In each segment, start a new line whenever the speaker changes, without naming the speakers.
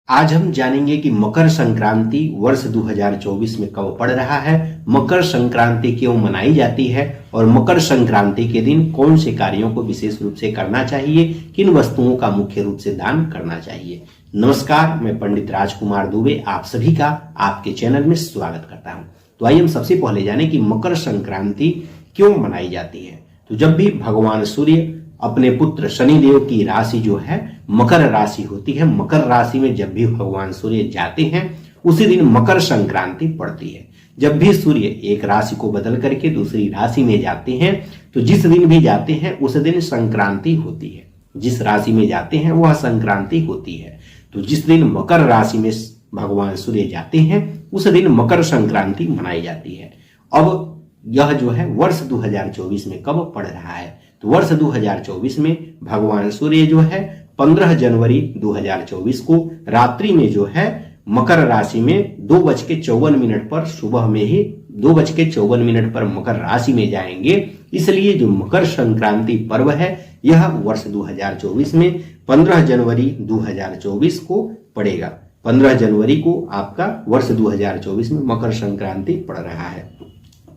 आज हम जानेंगे कि मकर संक्रांति वर्ष 2024 में कब पड़ रहा है, मकर संक्रांति क्यों मनाई जाती है और मकर संक्रांति के दिन कौन से कार्यों को विशेष रूप से करना चाहिए, किन वस्तुओं का मुख्य रूप से दान करना चाहिए। नमस्कार, मैं पंडित राजकुमार दुबे आप सभी का आपके चैनल में स्वागत करता हूं। तो आइए हम सबसे पहले जाने कि मकर संक्रांति क्यों मनाई जाती है। तो जब भी भगवान सूर्य अपने पुत्र शनिदेव की राशि जो है मकर राशि होती है, मकर राशि में जब भी भगवान सूर्य जाते हैं उसी दिन मकर संक्रांति पड़ती है। जब भी सूर्य एक राशि को बदल करके दूसरी राशि में जाते हैं तो जिस दिन भी जाते हैं उस दिन संक्रांति होती है। जिस राशि में जाते हैं वह संक्रांति होती है। तो जिस दिन मकर राशि में भगवान सूर्य जाते हैं उस दिन मकर संक्रांति मनाई जाती है। अब यह जो है वर्ष 2024 में कब पड़ रहा है, तो वर्ष 2024 में भगवान सूर्य जो है 15 जनवरी 2024 को रात्रि में जो है मकर राशि में 2:54 पर सुबह में ही 2:54 पर मकर राशि में जाएंगे। इसलिए जो मकर संक्रांति पर्व है यह वर्ष 2024 में 15 जनवरी 2024 को पड़ेगा। 15 जनवरी को आपका वर्ष 2024 में मकर संक्रांति पड़ रहा है।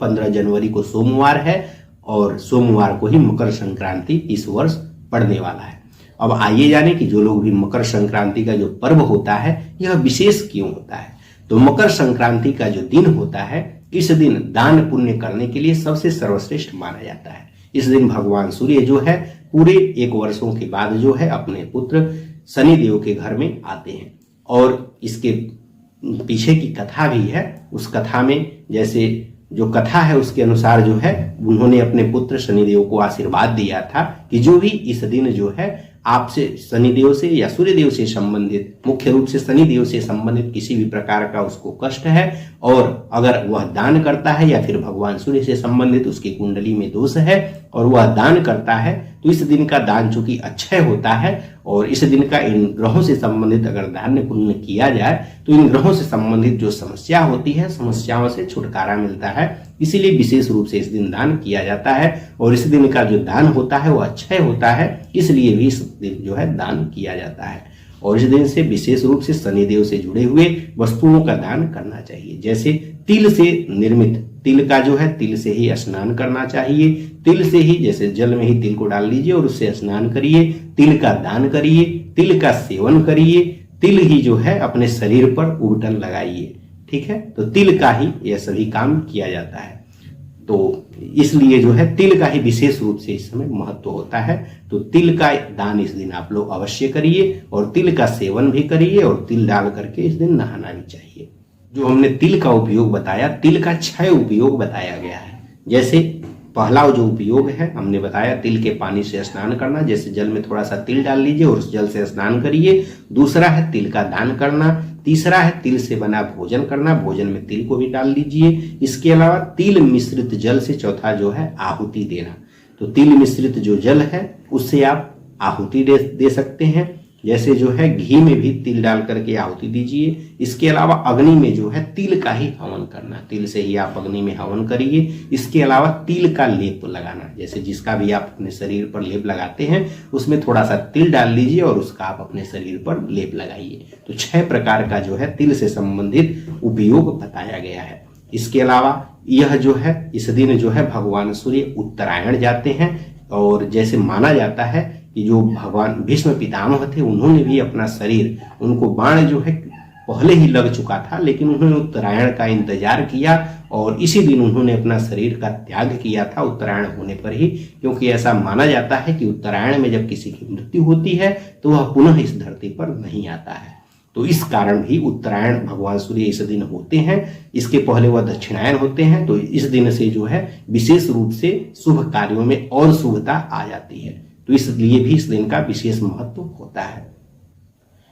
15 जनवरी को सोमवार है और सोमवार को ही मकर संक्रांति इस वर्ष पड़ने वाला है। अब आइए जाने कि जो लोग भी मकर संक्रांति का जो पर्व होता है यह विशेष क्यों होता है। तो मकर संक्रांति का जो दिन होता है इस दिन दान पुण्य करने के लिए सबसे सर्वश्रेष्ठ माना जाता है। इस दिन भगवान सूर्य जो है पूरे 1 वर्षों के बाद जो है अपने पुत्र शनिदेव के घर में आते हैं और इसके पीछे की कथा भी है। उस कथा में जैसे जो कथा है उसके अनुसार जो है उन्होंने अपने पुत्र शनिदेव को आशीर्वाद दिया था कि जो भी इस दिन जो है आपसे शनिदेव से या सूर्यदेव से संबंधित, मुख्य रूप से शनिदेव से संबंधित किसी भी प्रकार का उसको कष्ट है और अगर वह दान करता है या फिर भगवान सूर्य से संबंधित उसकी कुंडली में दोष है और वह दान करता है तो इस दिन का दान चूंकि अक्षय होता है और इस दिन का इन ग्रहों से संबंधित अगर दान पुण्य किया जाए तो इन ग्रहों से संबंधित जो समस्या होती है समस्याओं से छुटकारा मिलता है। इसीलिए विशेष रूप से इस दिन दान किया जाता है और इस दिन का जो दान होता है वह अक्षय होता है, इसलिए भी इस दिन जो है दान किया जाता है। और इस दिन से विशेष रूप से शनिदेव से जुड़े हुए वस्तुओं का दान करना चाहिए। जैसे तिल से निर्मित, तिल का जो है तिल से ही स्नान करना चाहिए। तिल से ही जैसे जल में ही तिल को डाल लीजिए और उससे स्नान करिए, तिल का दान करिए, तिल का सेवन करिए, तिल ही जो है अपने शरीर पर उबटन लगाइए। ठीक है, तो तिल का ही यह सभी काम किया जाता है। तो इसलिए जो है तिल का ही विशेष रूप से इस समय महत्व होता है। तो तिल का दान इस दिन आप लोग अवश्य करिए और तिल का सेवन भी करिए और तिल डाल करके इस दिन नहाना भी चाहिए। जो हमने तिल का उपयोग बताया, तिल का 6 उपयोग बताया गया है। जैसे पहला जो उपयोग है हमने बताया तिल के पानी से स्नान करना, जैसे जल में थोड़ा सा तिल डाल लीजिए और उस जल से स्नान करिए। दूसरा है तिल का दान करना। तीसरा है तिल से बना भोजन करना, भोजन में तिल को भी डाल लीजिए। इसके अलावा तिल मिश्रित जल से चौथा जो है आहुति देना। तो तिल मिश्रित जो जल है उससे आप आहुति दे सकते हैं। जैसे जो है घी में भी तिल डाल करके आहुति दीजिए। इसके अलावा अग्नि में जो है तिल का ही हवन करना, तिल से ही आप अग्नि में हवन करिए। इसके अलावा तिल का लेप लगाना, जैसे जिसका भी आप अपने शरीर पर लेप लगाते हैं उसमें थोड़ा सा तिल डाल लीजिए और उसका आप अपने शरीर पर लेप लगाइए। तो 6 प्रकार का जो है तिल से संबंधित उपयोग बताया गया है। इसके अलावा यह जो है इस दिन जो है भगवान सूर्य उत्तरायण जाते हैं और जैसे माना जाता है कि जो भगवान भीष्म पितामह थे उन्होंने भी अपना शरीर, उनको बाण जो है पहले ही लग चुका था लेकिन उन्होंने उत्तरायण का इंतजार किया और इसी दिन उन्होंने अपना शरीर का त्याग किया था उत्तरायण होने पर ही, क्योंकि ऐसा माना जाता है कि उत्तरायण में जब किसी की मृत्यु होती है तो वह पुनः इस धरती पर नहीं आता है। तो इस कारण भी उत्तरायण भगवान सूर्य इस दिन होते हैं। इसके पहले वह दक्षिणायन होते हैं। तो इस दिन से जो है विशेष रूप से शुभ कार्यों में और शुभता आ जाती है। तो इसलिए भी इस दिन का विशेष महत्व होता है।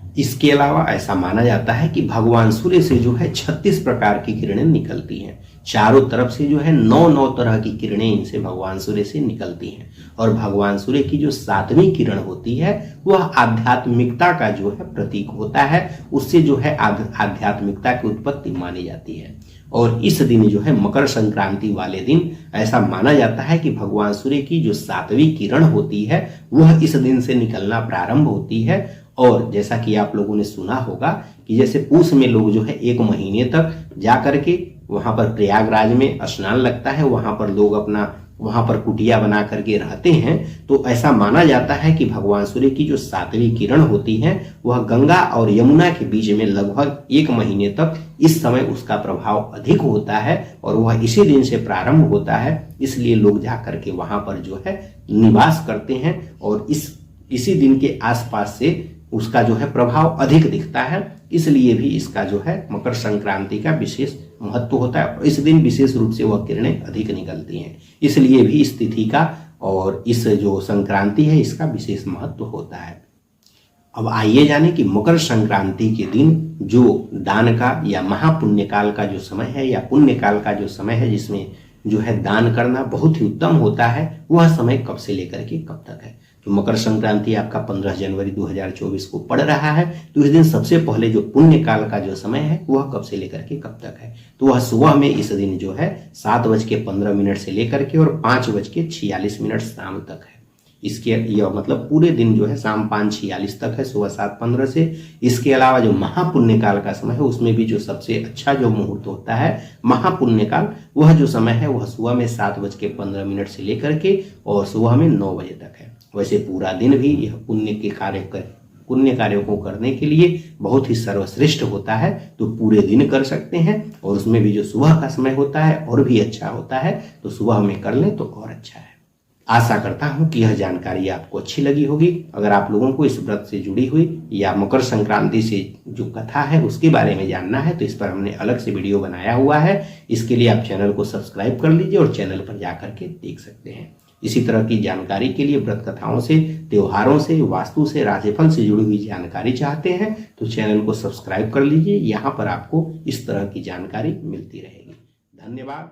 इसके अलावा ऐसा माना जाता है कि भगवान सूर्य से जो है 36 प्रकार की किरणें निकलती हैं। चारों तरफ से जो है 9 तरह की किरणें इनसे भगवान सूर्य से निकलती हैं और भगवान सूर्य की जो 7वीं किरण होती है वह आध्यात्मिकता का जो है प्रतीक होता है। उससे जो है आध्यात्मिकता की उत्पत्ति मानी जाती है। और इस दिन जो है मकर संक्रांति वाले दिन ऐसा माना जाता है कि भगवान सूर्य की जो 7वीं किरण होती है वह इस दिन से निकलना प्रारंभ होती है और जैसा कि आप लोगों ने सुना होगा कि जैसे पूस में लोग जो है 1 महीने तक जा करके वहां पर प्रयागराज में स्नान लगता है, वहां पर लोग अपना वहां पर कुटिया बना करके रहते हैं। तो ऐसा माना जाता है कि भगवान सूर्य की जो 7वीं किरण होती है वह गंगा और यमुना के बीच में लगभग 1 महीने तक इस समय उसका प्रभाव अधिक होता है और वह इसी दिन से प्रारंभ होता है। इसलिए लोग जा करके वहां पर जो है निवास करते हैं और इसी दिन के आसपास से उसका जो है प्रभाव अधिक दिखता है। इसलिए भी इसका जो है मकर संक्रांति का विशेष महत्व होता है और इस दिन विशेष रूप से वह किरणें अधिक निकलती हैं। इसलिए भी इस तिथि का और इस जो संक्रांति है इसका विशेष महत्व होता है। अब आइए जाने कि मकर संक्रांति के दिन जो दान का या महापुण्य काल का जो समय है या पुण्य काल का जो समय है जिसमें जो है दान करना बहुत ही उत्तम होता है, वह समय कब से लेकर के कब तक है। तो मकर संक्रांति आपका 15 जनवरी 2024 को पड़ रहा है, तो इस दिन सबसे पहले जो पुण्य काल का जो समय है वह कब से लेकर के कब तक है। तो वह सुबह में इस दिन जो है 7:15 से लेकर के और 5:46 शाम तक है। इसके यह मतलब पूरे दिन जो है शाम 5:46 तक है, सुबह 7:15 से। इसके अलावा जो महापुण्य काल का समय है उसमें भी जो सबसे अच्छा जो मुहूर्त होता है महापुण्य काल, वह जो समय है वह सुबह में 7:15 से लेकर के और सुबह में 9 बजे तक है। वैसे पूरा दिन भी यह पुण्य कार्यों को करने के लिए बहुत ही सर्वश्रेष्ठ होता है, तो पूरे दिन कर सकते हैं। और उसमें भी जो सुबह का समय होता है और भी अच्छा होता है, तो सुबह में कर लें तो और अच्छा है। आशा करता हूं कि यह जानकारी आपको अच्छी लगी होगी। अगर आप लोगों को इस व्रत से जुड़ी हुई या मकर संक्रांति से जो कथा है उसके बारे में जानना है तो इस पर हमने अलग से वीडियो बनाया हुआ है। इसके लिए आप चैनल को सब्सक्राइब कर लीजिए और चैनल पर जाकर के देख सकते हैं। इसी तरह की जानकारी के लिए व्रत कथाओं से, त्योहारों से, वास्तु से, राशिफल से जुड़ी हुई जानकारी चाहते हैं तो चैनल को सब्सक्राइब कर लीजिए। यहाँ पर आपको इस तरह की जानकारी मिलती रहेगी। धन्यवाद।